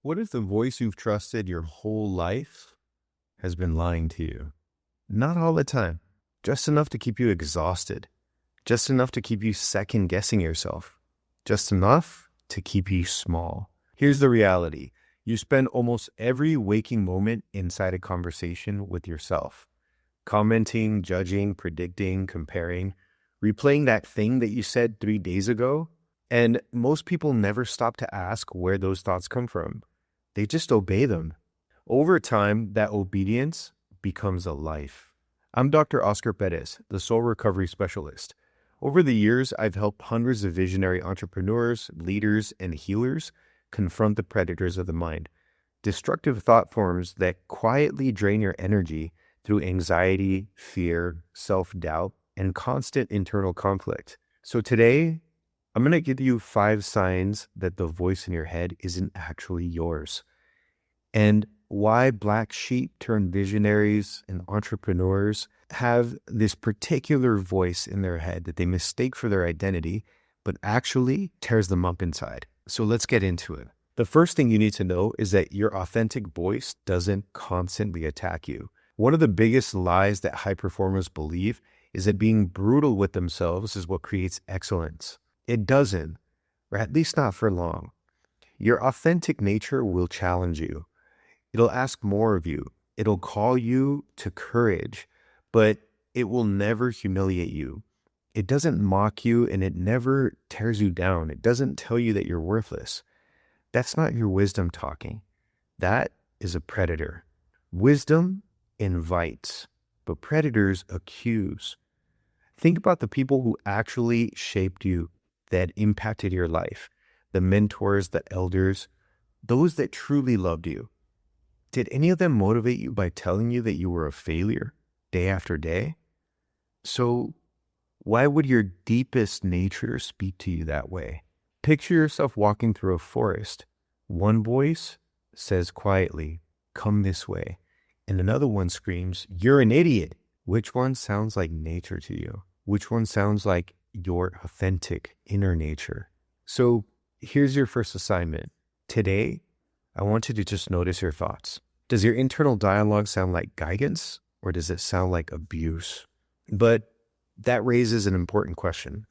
What if the voice you've trusted your whole life has been lying to you? Not all the time, just enough to keep you exhausted, just enough to keep you second guessing yourself, just enough to keep you small. Here's the reality. You spend almost every waking moment inside a conversation with yourself, commenting, judging, predicting, comparing, replaying that thing that you said 3 days ago. And most people never stop to ask where those thoughts come from. They just obey them. Over time, that obedience becomes a life. I'm Dr. Oscar Perez, the Soul Recovery Specialist. Over the years, I've helped hundreds of visionary entrepreneurs, leaders, and healers confront the predators of the mind, destructive thought forms that quietly drain your energy through anxiety, fear, self-doubt, and constant internal conflict. So today, I'm going to give you 5 signs that the voice in your head isn't actually yours, and why black sheep turned visionaries and entrepreneurs have this particular voice in their head that they mistake for their identity, but actually tears them up inside. So let's get into it. The first thing you need to know is that your authentic voice doesn't constantly attack you. One of the biggest lies that high performers believe is that being brutal with themselves is what creates excellence. It doesn't, or at least not for long. Your authentic nature will challenge you. It'll ask more of you. It'll call you to courage, but it will never humiliate you. It doesn't mock you, and it never tears you down. It doesn't tell you that you're worthless. That's not your wisdom talking. That is a predator. Wisdom invites, but predators accuse. Think about the people who actually shaped you, that impacted your life, the mentors, the elders, those that truly loved you. Did any of them motivate you by telling you that you were a failure day after day? So why would your deepest nature speak to you that way? Picture yourself walking through a forest. One voice says quietly, "Come this way." And another one screams, "You're an idiot." Which one sounds like nature to you? Which one sounds like your authentic inner nature? So here's your first assignment. Today, I want you to just notice your thoughts. Does your internal dialogue sound like guidance, or does it sound like abuse? But that raises an important question.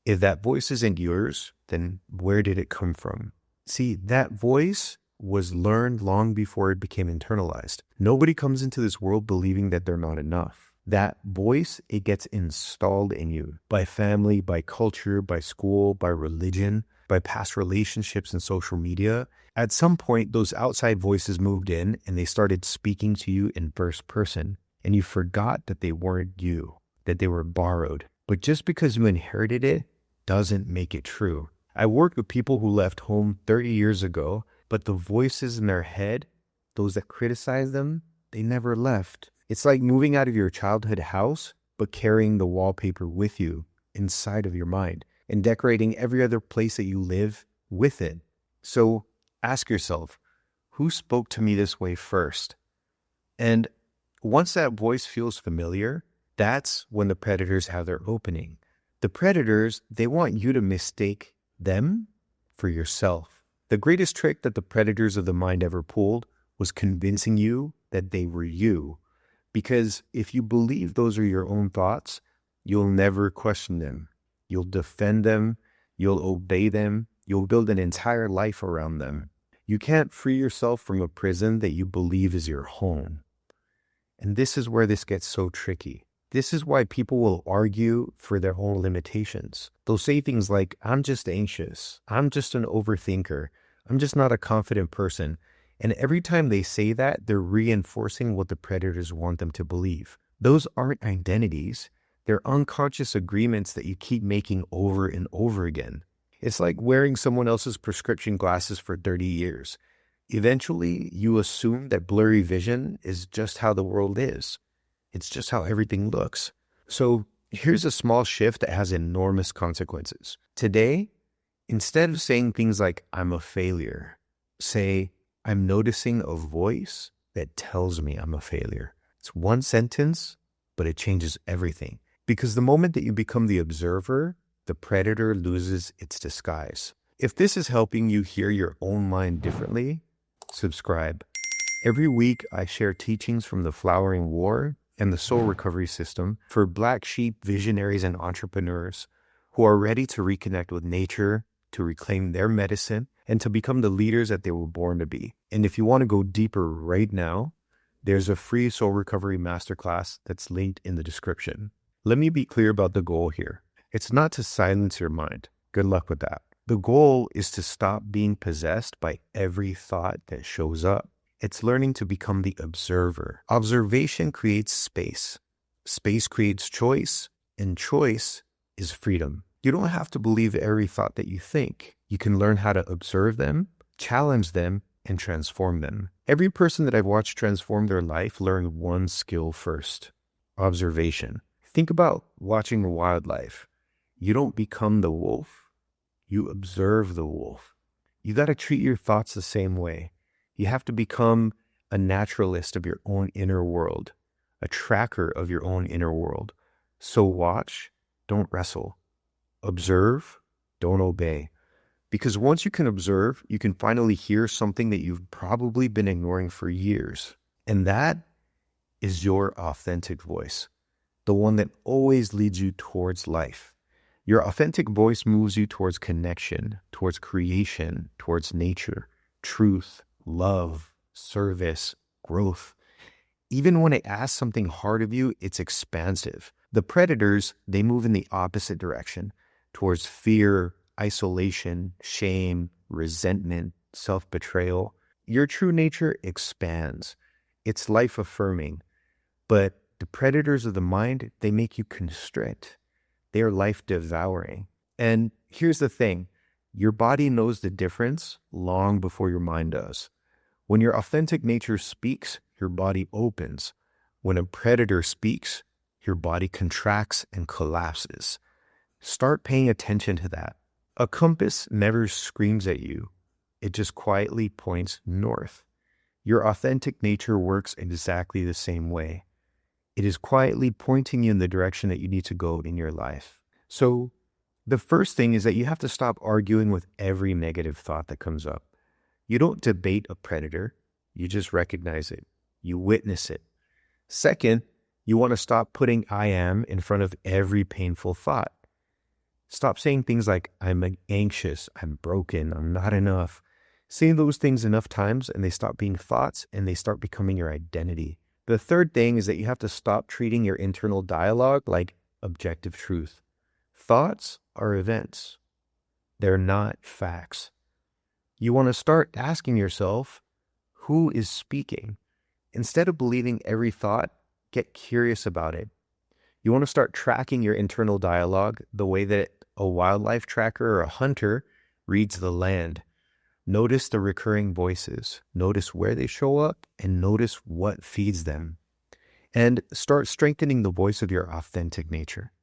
If that voice isn't yours, then where did it come from? See, that voice was learned long before it became internalized. Nobody comes into this world believing that they're not enough. That voice, it gets installed in you by family, by culture, by school, by religion, by past relationships and social media. At some point, those outside voices moved in and they started speaking to you in first person. And you forgot that they weren't you, that they were borrowed. But just because you inherited it doesn't make it true. I worked with people who left home 30 years ago, but the voices in their head, those that criticize them, they never left. It's like moving out of your childhood house, but carrying the wallpaper with you inside of your mind and decorating every other place that you live with it. So ask yourself, who spoke to me this way first? And once that voice feels familiar, that's when the predators have their opening. The predators, they want you to mistake them for yourself. The greatest trick that the predators of the mind ever pulled was convincing you that they were you. Because if you believe those are your own thoughts, you'll never question them. You'll defend them. You'll obey them. You'll build an entire life around them. You can't free yourself from a prison that you believe is your home. And this is where this gets so tricky. This is why people will argue for their own limitations. They'll say things like, "I'm just anxious. I'm just an overthinker. I'm just not a confident person." And every time they say that, they're reinforcing what the predators want them to believe. Those aren't identities. They're unconscious agreements that you keep making over and over again. It's like wearing someone else's prescription glasses for 30 years. Eventually, you assume that blurry vision is just how the world is. It's just how everything looks. So here's a small shift that has enormous consequences. Today, instead of saying things like, "I'm a failure," say, "I'm noticing a voice that tells me I'm a failure." It's one sentence, but it changes everything. Because the moment that you become the observer, the predator loses its disguise. If this is helping you hear your own mind differently, subscribe. Every week, I share teachings from the Flowering War and the Soul Recovery System for black sheep visionaries and entrepreneurs who are ready to reconnect with nature, to reclaim their medicine, and to become the leaders that they were born to be. And if you want to go deeper right now, there's a free Soul Recovery Masterclass that's linked in the description. Let me be clear about the goal here. It's not to silence your mind. Good luck with that. The goal is to stop being possessed by every thought that shows up. It's learning to become the observer. Observation creates space. Space creates choice, and choice is freedom. You don't have to believe every thought that you think. You can learn how to observe them, challenge them, and transform them. Every person that I've watched transform their life learned one skill first: observation. Think about watching wildlife. You don't become the wolf. You observe the wolf. You got to treat your thoughts the same way. You have to become a naturalist of your own inner world, a tracker of your own inner world. So watch, don't wrestle. Observe, don't obey. Because once you can observe, you can finally hear something that you've probably been ignoring for years. And that is your authentic voice, the one that always leads you towards life. Your authentic voice moves you towards connection, towards creation, towards nature, truth, love, service, growth. Even when it asks something hard of you, it's expansive. The predators, they move in the opposite direction, towards fear, isolation, shame, resentment, self-betrayal. Your true nature expands. It's life-affirming. But the predators of the mind, they make you constrict. They are life-devouring. And here's the thing. Your body knows the difference long before your mind does. When your authentic nature speaks, your body opens. When a predator speaks, your body contracts and collapses. Start paying attention to that. A compass never screams at you. It just quietly points north. Your authentic nature works exactly the same way. It is quietly pointing you in the direction that you need to go in your life. So the first thing is that you have to stop arguing with every negative thought that comes up. You don't debate a predator. You just recognize it. You witness it. Second, you want to stop putting I am in front of every painful thought. Stop saying things like, I'm anxious, I'm broken, I'm not enough. Say those things enough times and they stop being thoughts and they start becoming your identity. The third thing is that you have to stop treating your internal dialogue like objective truth. Thoughts are events. They're not facts. You want to start asking yourself, who is speaking? Instead of believing every thought, get curious about it. You want to start tracking your internal dialogue the way that a wildlife tracker or a hunter reads the land. Notice the recurring voices. Notice where they show up and notice what feeds them. And start strengthening the voice of your authentic nature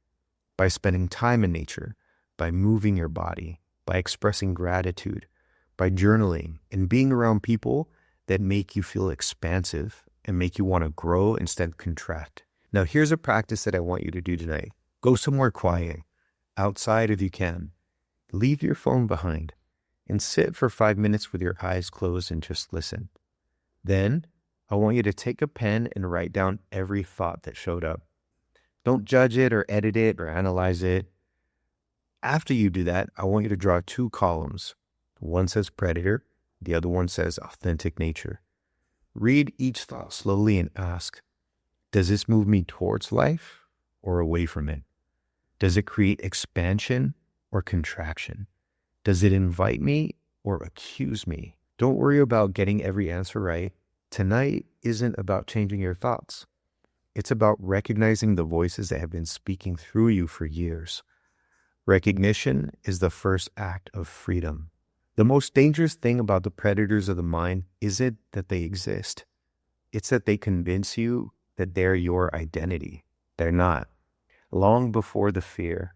by spending time in nature, by moving your body, by expressing gratitude, by journaling and being around people that make you feel expansive and make you want to grow instead of contract. Now, here's a practice that I want you to do tonight. Go somewhere quiet, outside if you can. Leave your phone behind and sit for 5 minutes with your eyes closed and just listen. Then, I want you to take a pen and write down every thought that showed up. Don't judge it or edit it or analyze it. After you do that, I want you to draw 2 columns. One says predator, the other one says authentic nature. Read each thought slowly and ask, does this move me towards life or away from it? Does it create expansion or contraction? Does it invite me or accuse me? Don't worry about getting every answer right. Tonight isn't about changing your thoughts. It's about recognizing the voices that have been speaking through you for years. Recognition is the first act of freedom. The most dangerous thing about the predators of the mind isn't that they exist. It's that they convince you that they're your identity. They're not. Long before the fear,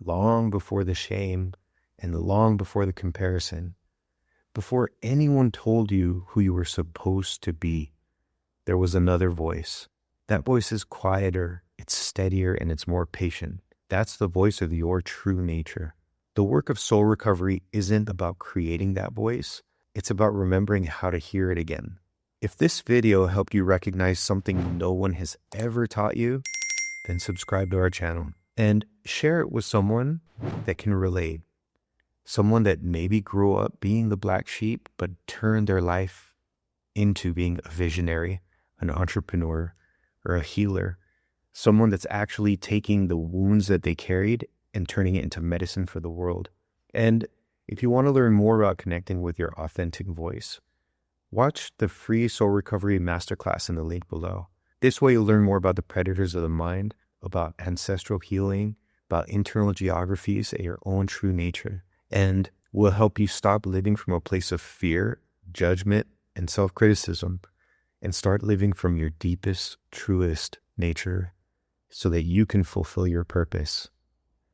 long before the shame, and long before the comparison, before anyone told you who you were supposed to be, there was another voice. That voice is quieter, it's steadier, and it's more patient. That's the voice of your true nature. The work of soul recovery isn't about creating that voice. It's about remembering how to hear it again. If this video helped you recognize something no one has ever taught you, then subscribe to our channel and share it with someone that can relate. Someone that maybe grew up being the black sheep, but turned their life into being a visionary, an entrepreneur, or a healer. Someone that's actually taking the wounds that they carried and turning it into medicine for the world. And if you want to learn more about connecting with your authentic voice, watch the free Soul Recovery Masterclass in the link below. This way you'll learn more about the predators of the mind, about ancestral healing, about internal geographies and your own true nature, and will help you stop living from a place of fear, judgment, and self-criticism, and start living from your deepest, truest nature so that you can fulfill your purpose.